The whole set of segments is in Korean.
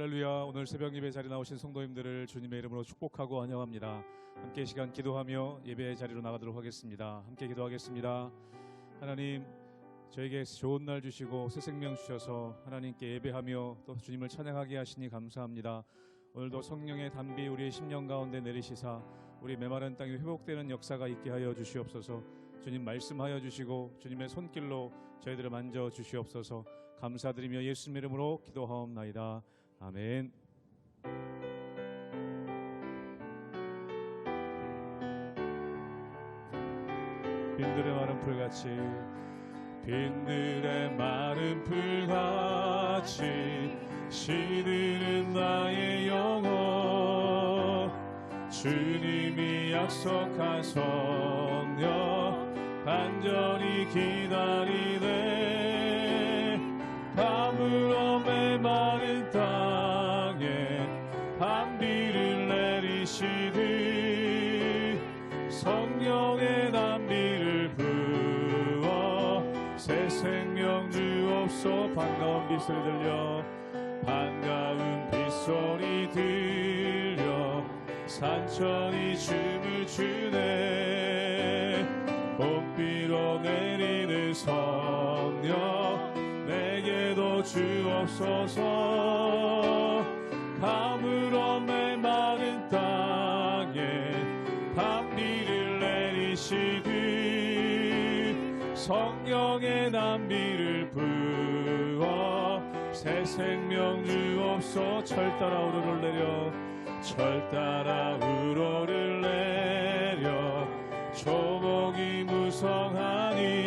할렐루야. 오늘 새벽 예배 자리에 나오신 성도님들을 주님의 이름으로 축복하고 환영합니다. 함께 이 시간 기도하며 예배의 자리로 나가도록 하겠습니다. 함께 기도하겠습니다. 하나님, 저에게 좋은 날 주시고 새 생명 주셔서 하나님께 예배하며 또 주님을 찬양하게 하시니 감사합니다. 오늘도 성령의 담비 우리의 심령 가운데 내리시사 우리 메마른 땅이 회복되는 역사가 있게 하여 주시옵소서. 주님 말씀하여 주시고 주님의 손길로 저희들을 만져 주시옵소서. 감사드리며 예수님 이름으로 기도하옵나이다. 아멘. 빈들의 마른 풀같이 빈들의 마른 풀같이 시드는 나의 영혼 주님이 약속한 성령 간절히 기다리네 밤으로 메마른 땅에 단비를 내리시듯 성령의 단비를 부어 새 생명 주옵소. 반가운 빗소리 들려 반가운 빗소리 들려 산천이 춤을 추네 봄비로 내리는 성령 내게도 주옵소서. 감으로 메마른 땅에 단비를 내리시듯 성령의 단비를 부어 새 생명 주옵소. 철 따라 우러를 내려 철 따라 우러를 내려 조목이 무성하니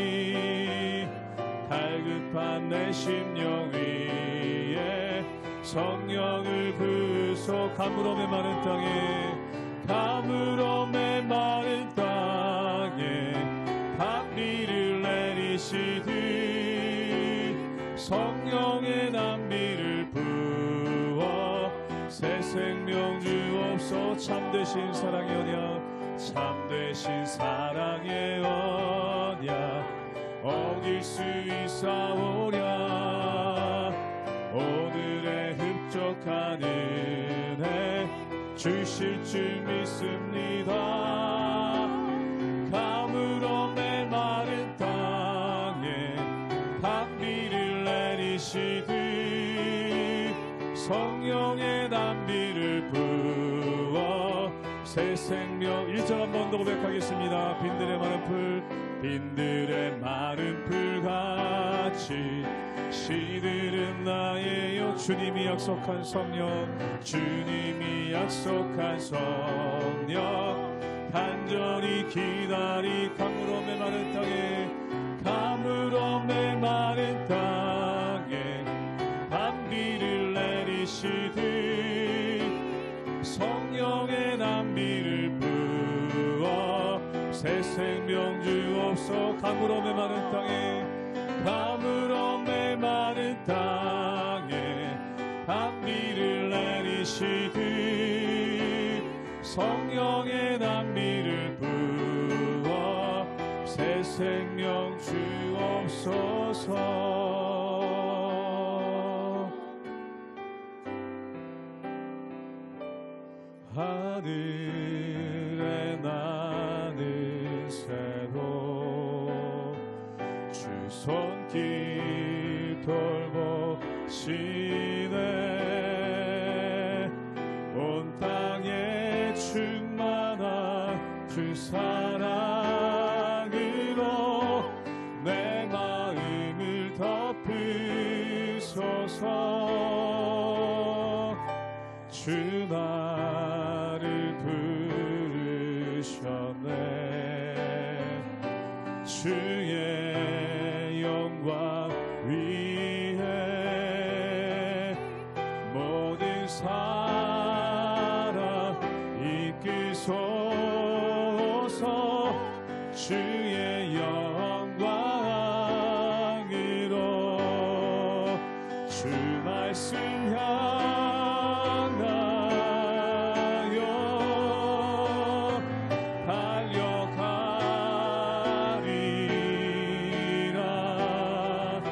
갈급한 내 심령 위에 성령을 부소. 감으로 메마른 땅에 감으로 메마른 땅에 단비를 내리시듯 성령의 단비를 부어 새 생명 주옵소. 참되신 사랑의 언약 참되신 사랑의 언약 어길 수 있사오랴. 오늘의 흡족한 은혜 주실 줄 믿습니다. 감으로 메마른 땅에 단비를 내리시듯 성령의 단비를 부어 새 생명. 1절 한 번 더 고백하겠습니다. 빈들의 마른 풀 빈들의 마른 풀같이 시들은 나의 주님이 약속한 성령 주님이 약속한 성령 간절히 기다리 감으로 메마른 땅에 감으로 메마른 땅에 단비를 내리시듯 성령의 단비를 부어 새 생명 주옵소. 감으로 메마른 땅에 감으로 메마른 땅에 단비를 내리시듯 성령의 단비를 부어 새 생명 주옵소서. 하늘에 나는 새로 주 손길 돌보시네 온 땅에 충만한 주 사랑으로 내 마음을 덮으소서. 주 나를 부르셨네 주의 영광 위에 모든 사랑 이끄소서. 주의 영광으로 주 말씀 향하여 달려가리라.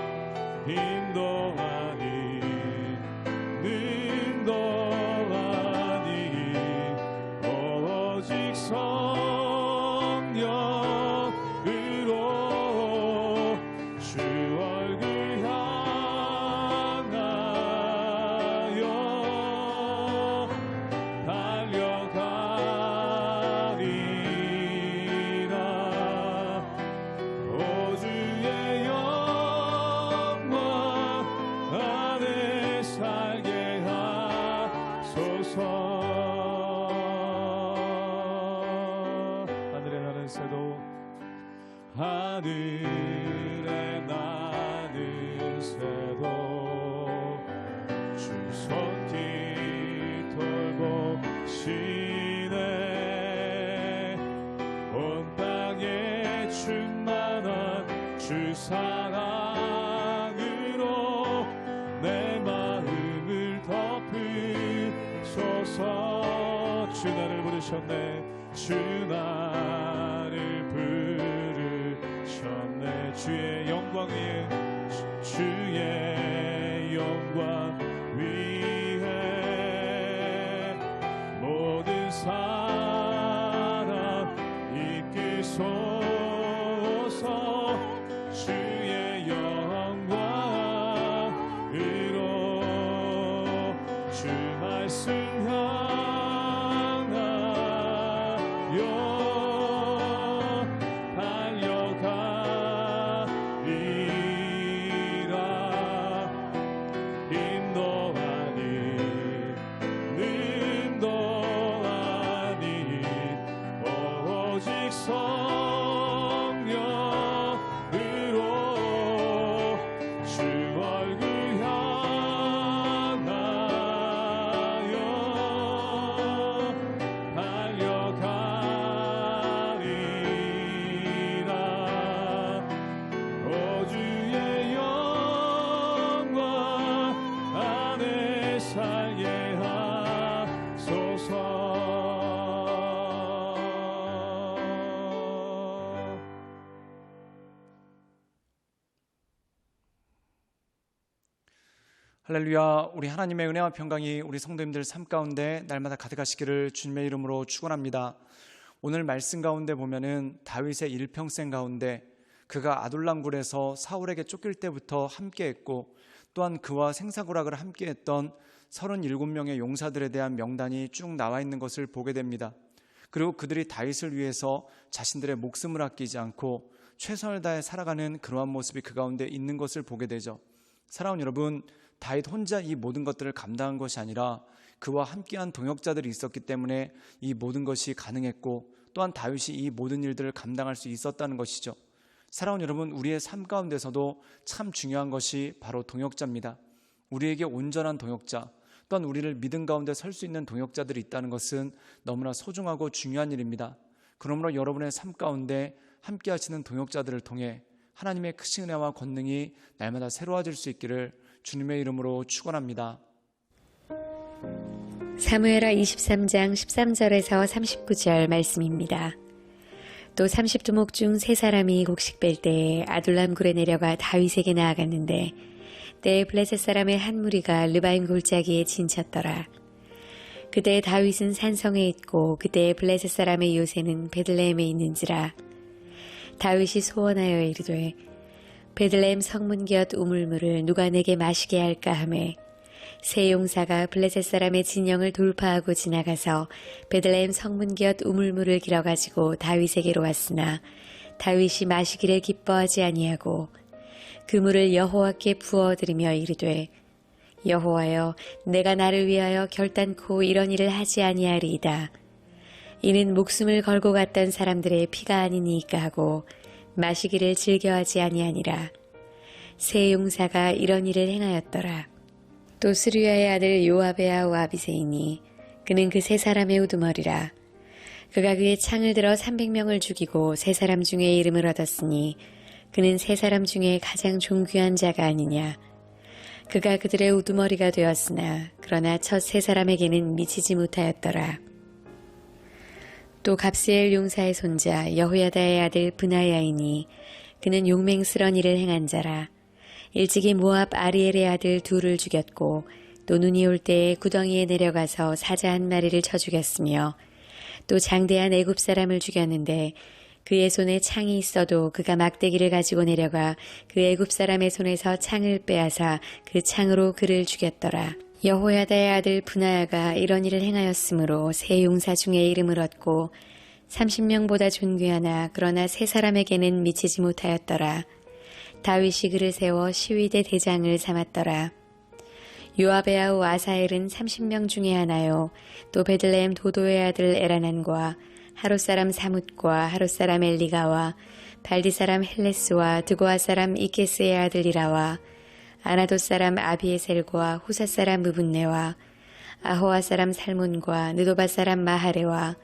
인도하니 는 성령으로 주 얼굴 향하여 달려가리라. 오 주의 영광 안에 살게 하소서. 하늘에 나는 새도 하늘에 나는 새도 주 손길 돌보시네. 온 땅에 충만한 주 사랑으로 내 마음을 덮으소서. 주 나를 부르셨네. 주 나를 부르셨네. 주의 영광 위에 주의 영광 위에 모든 사람 이끄소서. 주의 영광으로 주 말씀 할렐루야. 우리 하나님의 은혜와 평강이 우리 성도님들 삶 가운데 날마다 가득하시기를 주님의 이름으로 축원합니다. 오늘 말씀 가운데 보면은 다윗의 일평생 가운데 그가 아둘람굴에서 사울에게 쫓길 때부터 함께했고 또한 그와 생사구락을 함께했던 37명의 용사들에 대한 명단이 쭉 나와 있는 것을 보게 됩니다. 그리고 그들이 다윗을 위해서 자신들의 목숨을 아끼지 않고 최선을 다해 살아가는 그러한 모습이 그 가운데 있는 것을 보게 되죠. 사랑하는 여러분, 다윗 혼자 이 모든 것들을 감당한 것이 아니라 그와 함께한 동역자들이 있었기 때문에 이 모든 것이 가능했고 또한 다윗이 이 모든 일들을 감당할 수 있었다는 것이죠. 사랑하는 여러분, 우리의 삶 가운데서도 참 중요한 것이 바로 동역자입니다. 우리에게 온전한 동역자, 또한 우리를 믿음 가운데 설 수 있는 동역자들이 있다는 것은 너무나 소중하고 중요한 일입니다. 그러므로 여러분의 삶 가운데 함께 하시는 동역자들을 통해 하나님의 크신 은혜와 권능이 날마다 새로워질 수 있기를 주님의 이름으로 축원합니다. 사무엘하 23장 13절에서 39절 말씀입니다. 또 30두목 중 3사람이 곡식 뺄 때에 아둘람굴에 내려가 다윗에게 나아갔는데 때에 블레셋 사람의 한 무리가 르바임 골짜기에 진쳤더라. 그때 다윗은 산성에 있고 그때 블레셋 사람의 요새는 베들레헴에 있는지라. 다윗이 소원하여 이르되 베들레헴 성문 곁 우물물을 누가 내게 마시게 할까 하매 세 용사가 블레셋 사람의 진영을 돌파하고 지나가서 베들레헴 성문 곁 우물물을 길어가지고 다윗에게로 왔으나 다윗이 마시기를 기뻐하지 아니하고 그 물을 여호와께 부어드리며 이르되 여호와여, 내가 나를 위하여 결단코 이런 일을 하지 아니하리이다. 이는 목숨을 걸고 갔던 사람들의 피가 아니니까 하고 마시기를 즐겨하지 아니하니라. 세 용사가 이런 일을 행하였더라. 또 스루야의 아들 요압의 아우 아비새이니 그는 그 3사람의 우두머리라. 그가 그의 창을 들어 300명을 죽이고 3사람 중에 이름을 얻었으니 그는 3사람 중에 가장 존귀한 자가 아니냐. 그가 그들의 우두머리가 되었으나 그러나 첫 3사람에게는 미치지 못하였더라. 또 갑스엘 용사의 손자 여호야다의 아들 브나야이니 그는 용맹스런 일을 행한 자라. 일찍이 모압 아리엘의 아들 2를 죽였고 또 눈이 올 때에 구덩이에 내려가서 사자 한 마리를 쳐 죽였으며 또 장대한 애굽 사람을 죽였는데 그의 손에 창이 있어도 그가 막대기를 가지고 내려가 그 애굽 사람의 손에서 창을 빼앗아 그 창으로 그를 죽였더라. 여호야다의 아들 분하야가 이런 일을 행하였으므로 세 용사 중에 이름을 얻고 30명보다 존귀하나 그러나 세 사람에게는 미치지 못하였더라. 다윗이 그를 세워 시위대 대장을 삼았더라. 요압의 아우 아사엘은 30명 중에 하나요. 또 베들레헴 도도의 아들 에라난과 하롯 사람 사뭇과 하롯 사람 엘리가와 발디 사람 헬레스와 드고아 사람 이케스의 아들이라와 아나돗 사람 아비에셀과 후사 사람 무분네와 아호아 사람 살몬과 느도바 사람 마하레와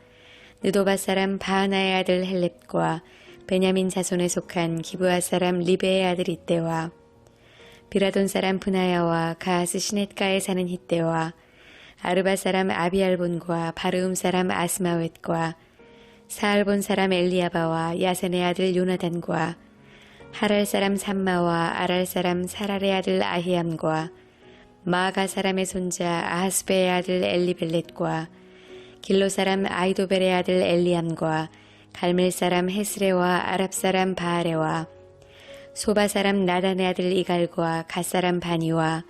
느도바 사람 바하나의 아들 헬렙과 베냐민 자손에 속한 기브아 사람 리베의 아들 이때와 비라돈 사람 분하야와 가하스 시넷가에 사는 히때와 아르바 사람 아비알본과 바르움 사람 아스마웻과 사알본 사람 엘리야바와 야센의 아들 요나단과 하랄 사람 삼마와 아랄 사람 사랄의 아들 아히암과 마아가 사람의 손자 아하스베의 아들 엘리벨렛과 길로 사람 아이도벨의 아들 엘리암과 갈멜 사람 헤스레와 아랍 사람 바하레와 소바 사람 나단의 아들 이갈과 갓 사람 바니와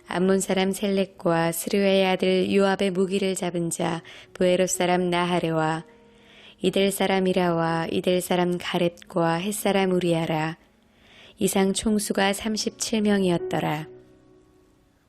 암몬 사람 셀렉과 스르웨의 아들 요압의 무기를 잡은 자 부에롯 사람 나하레와 이델 사람 이라와 이델 사람 가렙과 헷 사람 우리아라. 이상 총수가 37명이었더라.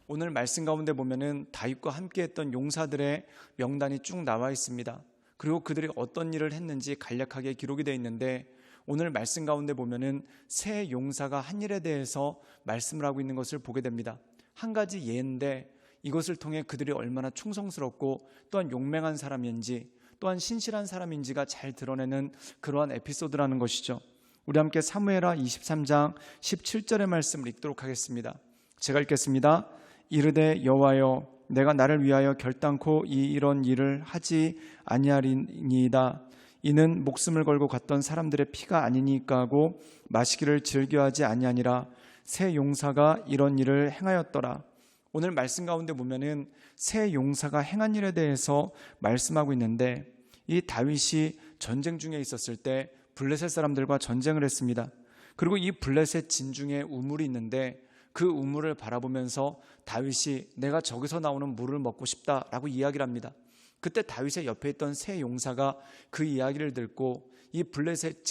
오늘 말씀 가운데 보면은 다윗과 함께했던 용사들의 명단이 쭉 나와 있습니다. 그리고 그들이 어떤 일을 했는지 간략하게 기록이 되어 있는데 오늘 말씀 가운데 보면은 세 용사가 한 일에 대해서 말씀을 하고 있는 것을 보게 됩니다. 한 가지 예인데 이것을 통해 그들이 얼마나 충성스럽고 또한 용맹한 사람인지 또한 신실한 사람인지가 잘 드러내는 그러한 에피소드라는 것이죠. 우리 함께 사무엘하 23장 17절의 말씀을 읽도록 하겠습니다. 제가 읽겠습니다. 이르되 여호와여 내가 나를 위하여 결단코 이런 일을 하지 아니하리니이다. 이는 목숨을 걸고 갔던 사람들의 피가 아니니까 하고 마시기를 즐겨하지 아니하니라. 세 용사가 이런 일을 행하였더라. 오늘 말씀 가운데 보면은 세 용사가 행한 일에 대해서 말씀하고 있는데 이 다윗이 전쟁 중에 있었을 때 블레셋 사람들과 전쟁을 했습니다. 그리고 이 블레셋 진중에 우물이 있는데 그 우물을 바라보면서 다윗이 내가 저기서 나오는 물을 먹고 싶다라고 이야기를 합니다. 그때 다윗의 옆에 있던 세 용사가 그 이야기를 듣고 이 블레셋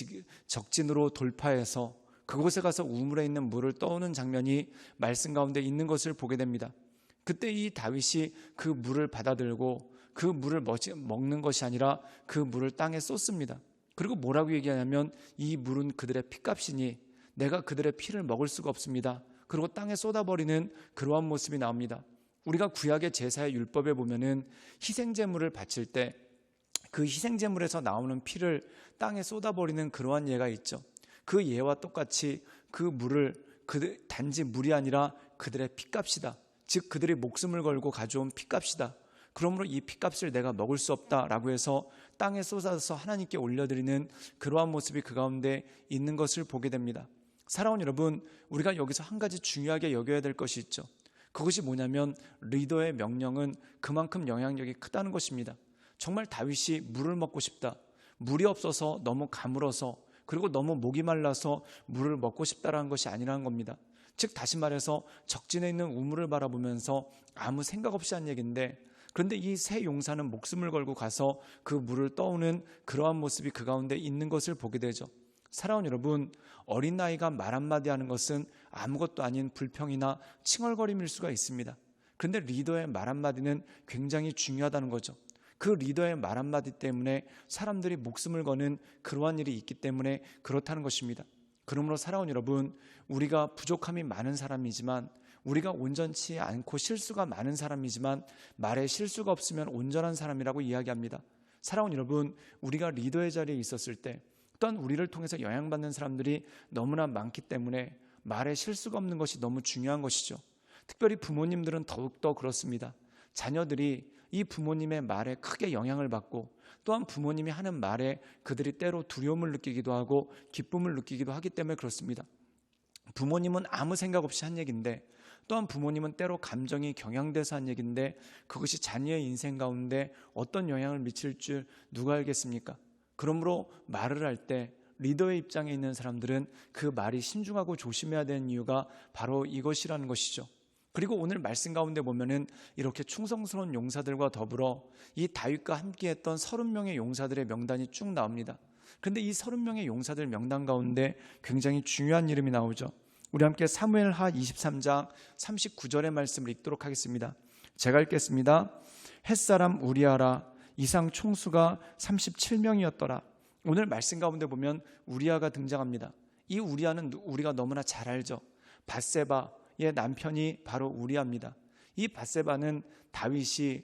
적진으로 돌파해서 그곳에 가서 우물에 있는 물을 떠오는 장면이 말씀 가운데 있는 것을 보게 됩니다. 그때 이 다윗이 그 물을 받아들고 그 물을 먹는 것이 아니라 그 물을 땅에 쏟습니다. 그리고 뭐라고 얘기하냐면 이 물은 그들의 피값이니 내가 그들의 피를 먹을 수가 없습니다. 그리고 땅에 쏟아버리는 그러한 모습이 나옵니다. 우리가 구약의 제사의 율법에 보면은 희생제물을 바칠 때 그 희생제물에서 나오는 피를 땅에 쏟아버리는 그러한 예가 있죠. 그 예와 똑같이 그 물을 단지 물이 아니라 그들의 피값이다. 즉 그들이 목숨을 걸고 가져온 피값이다. 그러므로 이 피값을 내가 먹을 수 없다라고 해서 땅에 쏟아서 하나님께 올려드리는 그러한 모습이 그 가운데 있는 것을 보게 됩니다. 사랑하는 여러분, 우리가 여기서 한 가지 중요하게 여겨야 될 것이 있죠. 그것이 뭐냐면 리더의 명령은 그만큼 영향력이 크다는 것입니다. 정말 다윗이 물을 먹고 싶다, 물이 없어서 너무 가물어서 그리고 너무 목이 말라서 물을 먹고 싶다라는 것이 아니라는 겁니다. 즉 다시 말해서 적진에 있는 우물을 바라보면서 아무 생각 없이 한 얘기인데, 그런데 이 세 용사는 목숨을 걸고 가서 그 물을 떠오는 그러한 모습이 그 가운데 있는 것을 보게 되죠. 사랑하는 여러분, 어린아이가 말 한마디 하는 것은 아무것도 아닌 불평이나 칭얼거림일 수가 있습니다. 그런데 리더의 말 한마디는 굉장히 중요하다는 거죠. 그 리더의 말 한마디 때문에 사람들이 목숨을 거는 그러한 일이 있기 때문에 그렇다는 것입니다. 그러므로 사랑하는 여러분, 우리가 부족함이 많은 사람이지만, 우리가 온전치 않고 실수가 많은 사람이지만 말에 실수가 없으면 온전한 사람이라고 이야기합니다. 사랑하는 여러분, 우리가 리더의 자리에 있었을 때 또한 우리를 통해서 영향받는 사람들이 너무나 많기 때문에 말에 실수가 없는 것이 너무 중요한 것이죠. 특별히 부모님들은 더욱더 그렇습니다. 자녀들이 이 부모님의 말에 크게 영향을 받고 또한 부모님이 하는 말에 그들이 때로 두려움을 느끼기도 하고 기쁨을 느끼기도 하기 때문에 그렇습니다. 부모님은 아무 생각 없이 한 얘기인데 또한 부모님은 때로 감정이 경향돼서 한 얘기인데 그것이 자녀의 인생 가운데 어떤 영향을 미칠 줄 누가 알겠습니까? 그러므로 말을 할 때 리더의 입장에 있는 사람들은 그 말이 신중하고 조심해야 되는 이유가 바로 이것이라는 것이죠. 그리고 오늘 말씀 가운데 보면은 이렇게 충성스러운 용사들과 더불어 이 다윗과 함께했던 30명의 용사들의 명단이 쭉 나옵니다. 그런데 이 30명의 용사들 명단 가운데 굉장히 중요한 이름이 나오죠. 우리 함께 사무엘하 23장 39절의 말씀을 읽도록 하겠습니다. 제가 읽겠습니다. 햇사람 우리아라 이상 총수가 37명이었더라. 오늘 말씀 가운데 보면 우리아가 등장합니다. 이 우리아는 우리가 너무나 잘 알죠. 밧세바의 남편이 바로 우리아입니다. 이 밧세바는 다윗이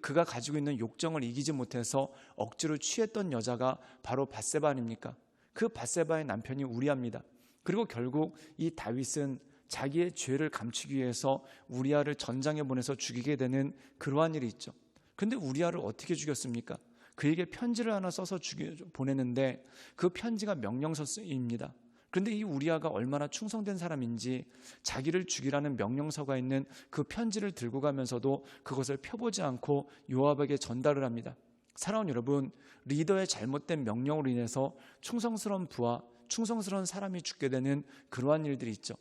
그가 가지고 있는 욕정을 이기지 못해서 억지로 취했던 여자가 바로 밧세바 아닙니까? 그 밧세바의 남편이 우리아입니다. 그리고 결국 이 다윗은 자기의 죄를 감추기 위해서 우리아를 전장에 보내서 죽이게 되는 그러한 일이 있죠. 그런데 우리아를 어떻게 죽였습니까? 그에게 편지를 하나 써서 보내는데 그 편지가 명령서입니다. 그런데 이 우리아가 얼마나 충성된 사람인지 자기를 죽이라는 명령서가 있는 그 편지를 들고 가면서도 그것을 펴보지 않고 요압에게 전달을 합니다. 사랑하는 여러분, 리더의 잘못된 명령으로 인해서 충성스러운 부하, 충성스러운 사람이 죽게 되는 그러한 일들이 있죠.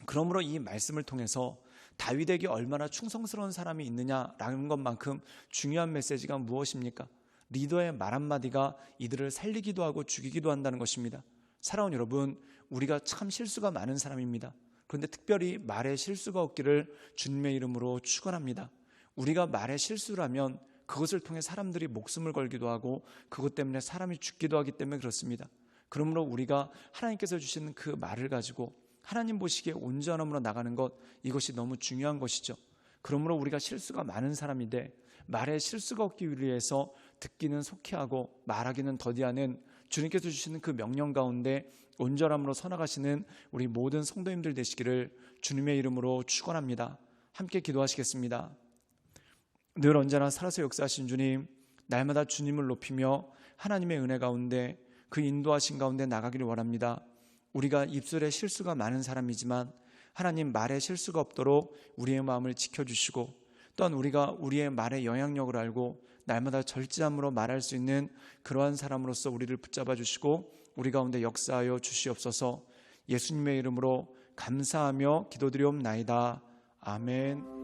그러므로 이 말씀을 통해서 다윗에게 얼마나 충성스러운 사람이 있느냐라는 것만큼 중요한 메시지가 무엇입니까? 리더의 말 한마디가 이들을 살리기도 하고 죽이기도 한다는 것입니다. 사랑하는 여러분, 우리가 참 실수가 많은 사람입니다. 그런데 특별히 말에 실수가 없기를 주님의 이름으로 축원합니다. 우리가 말에 실수를 하면 그것을 통해 사람들이 목숨을 걸기도 하고 그것 때문에 사람이 죽기도 하기 때문에 그렇습니다. 그러므로 우리가 하나님께서 주시는 그 말을 가지고 하나님 보시기에 온전함으로 나가는 것, 이것이 너무 중요한 것이죠. 그러므로 우리가 실수가 많은 사람인데 말에 실수가 없기 위해서 듣기는 속히하고 말하기는 더디하는 주님께서 주시는 그 명령 가운데 온전함으로 서나가시는 우리 모든 성도님들 되시기를 주님의 이름으로 축원합니다. 함께 기도하시겠습니다. 늘 언제나 살아서 역사하신 주님, 날마다 주님을 높이며 하나님의 은혜 가운데 그 인도하신 가운데 나가기를 원합니다. 우리가 입술에 실수가 많은 사람이지만 하나님 말에 실수가 없도록 우리의 마음을 지켜주시고 또한 우리가 우리의 말의 영향력을 알고 날마다 절제함으로 말할 수 있는 그러한 사람으로서 우리를 붙잡아 주시고 우리 가운데 역사하여 주시옵소서. 예수님의 이름으로 감사하며 기도드리옵나이다. 아멘.